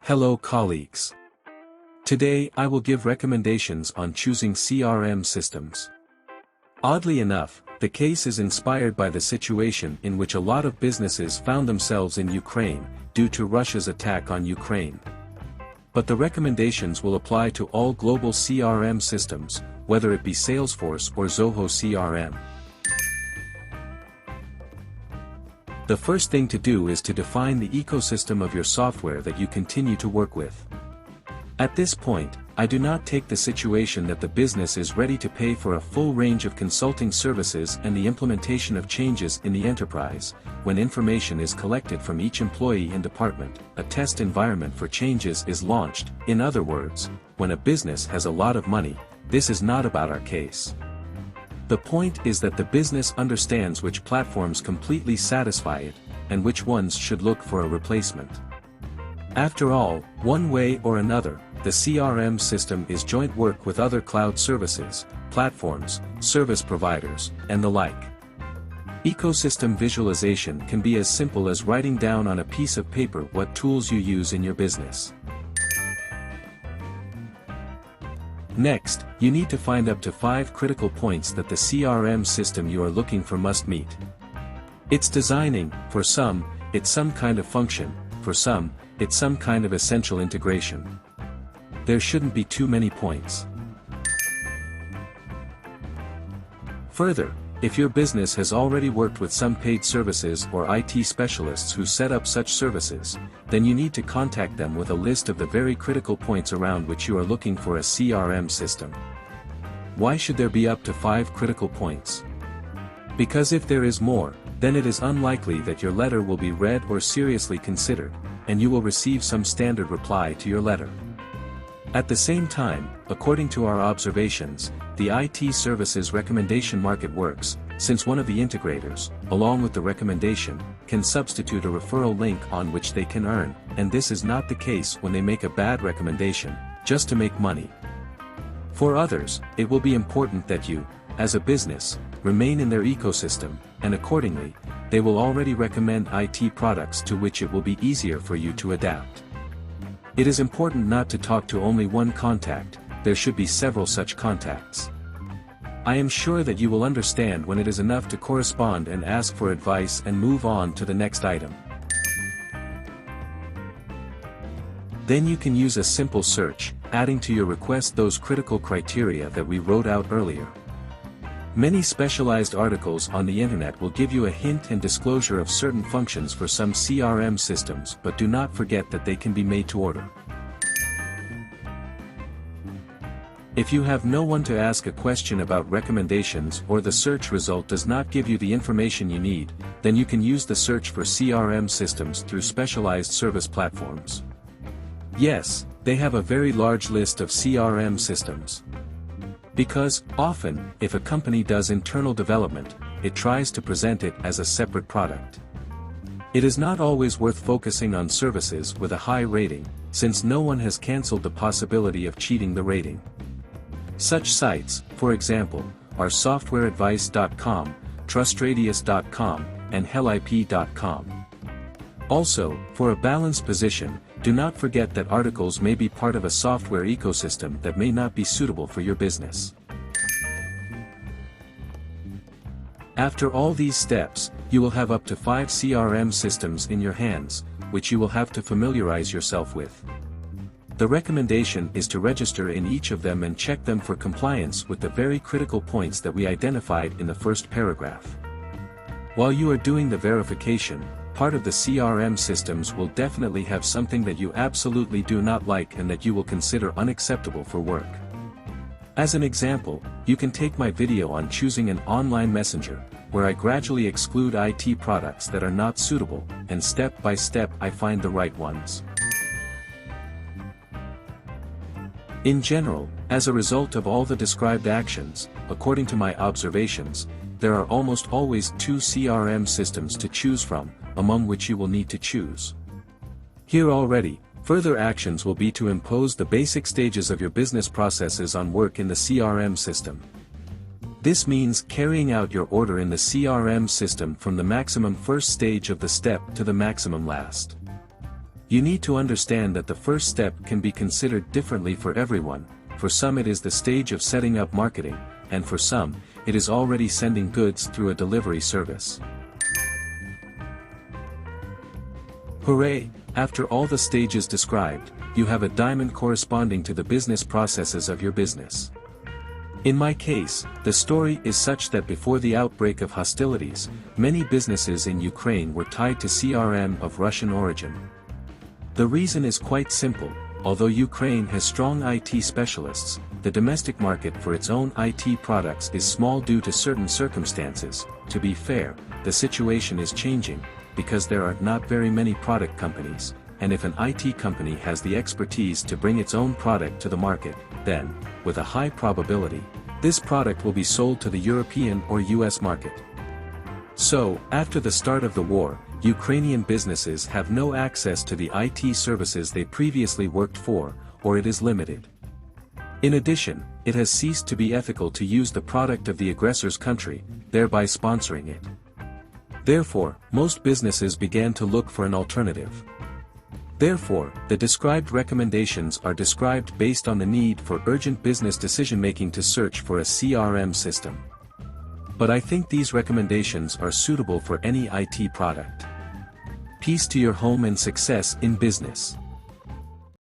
Hello colleagues. Today I will give recommendations on choosing CRM systems. Oddly enough, the case is inspired by the situation in which a lot of businesses found themselves in Ukraine, due to Russia's attack on Ukraine. But the recommendations will apply to all global CRM systems, whether it be Salesforce or Zoho CRM. The first thing to do is to define the ecosystem of your software that you continue to work with. At this point, I do not take the situation that the business is ready to pay for a full range of consulting services and the implementation of changes in the enterprise. When information is collected from each employee and department, a test environment for changes is launched. In other words, when a business has a lot of money, this is not about our case. The point is that the business understands which platforms completely satisfy it, and which ones should look for a replacement. After all, one way or another, the CRM system is joint work with other cloud services, platforms, service providers, and the like. Ecosystem visualization can be as simple as writing down on a piece of paper what tools you use in your business. Next, you need to find up to 5 critical points that the CRM system you are looking for must meet. It's designing. For some, it's some kind of function; for some, it's some kind of essential integration. There shouldn't be too many points. Further, if your business has already worked with some paid services or IT specialists who set up such services, then you need to contact them with a list of the very critical points around which you are looking for a CRM system. Why should there be up to 5 critical points? Because if there is more, then it is unlikely that your letter will be read or seriously considered, and you will receive some standard reply to your letter. At the same time, according to our observations, the IT services recommendation market works, since one of the integrators, along with the recommendation, can substitute a referral link on which they can earn, and this is not the case when they make a bad recommendation, just to make money. For others, it will be important that you, as a business, remain in their ecosystem, and accordingly, they will already recommend IT products to which it will be easier for you to adapt. It is important not to talk to only one contact, there should be several such contacts. I am sure that you will understand when it is enough to correspond and ask for advice and move on to the next item. Then you can use a simple search, adding to your request those critical criteria that we wrote out earlier. Many specialized articles on the internet will give you a hint and disclosure of certain functions for some CRM systems, but do not forget that they can be made to order. If you have no one to ask a question about recommendations or the search result does not give you the information you need, then you can use the search for CRM systems through specialized service platforms. Yes, they have a very large list of CRM systems. Because, often, if a company does internal development, it tries to present it as a separate product. It is not always worth focusing on services with a high rating, since no one has cancelled the possibility of cheating the rating. Such sites, for example, are softwareadvice.com, trustradius.com, and hellip.com. Also, for a balanced position, do not forget that articles may be part of a software ecosystem that may not be suitable for your business. After all these steps, you will have up to 5 CRM systems in your hands, which you will have to familiarize yourself with. The recommendation is to register in each of them and check them for compliance with the very critical points that we identified in the first paragraph. While you are doing the verification, part of the CRM systems will definitely have something that you absolutely do not like and that you will consider unacceptable for work. As an example, you can take my video on choosing an online messenger, where I gradually exclude IT products that are not suitable, and step by step I find the right ones. In general, as a result of all the described actions, according to my observations, there are almost always 2 CRM systems to choose from, among which you will need to choose. Here already, further actions will be to impose the basic stages of your business processes on work in the CRM system. This means carrying out your order in the CRM system from the maximum first stage of the step to the maximum last. You need to understand that the first step can be considered differently for everyone. For some it is the stage of setting up marketing, and for some, it is already sending goods through a delivery service. Hooray! After all the stages described, you have a diamond corresponding to the business processes of your business. In my case, the story is such that before the outbreak of hostilities, many businesses in Ukraine were tied to CRM of Russian origin. The reason is quite simple. Although Ukraine has strong IT specialists, the domestic market for its own IT products is small due to certain circumstances. To be fair, the situation is changing, because there are not very many product companies, and if an IT company has the expertise to bring its own product to the market, then, with a high probability, this product will be sold to the European or US market. So, after the start of the war, Ukrainian businesses have no access to the IT services they previously worked for, or it is limited. In addition, it has ceased to be ethical to use the product of the aggressor's country, thereby sponsoring it. Therefore, most businesses began to look for an alternative. Therefore, the described recommendations are described based on the need for urgent business decision-making to search for a CRM system. But I think these recommendations are suitable for any IT product. Peace to your home and success in business.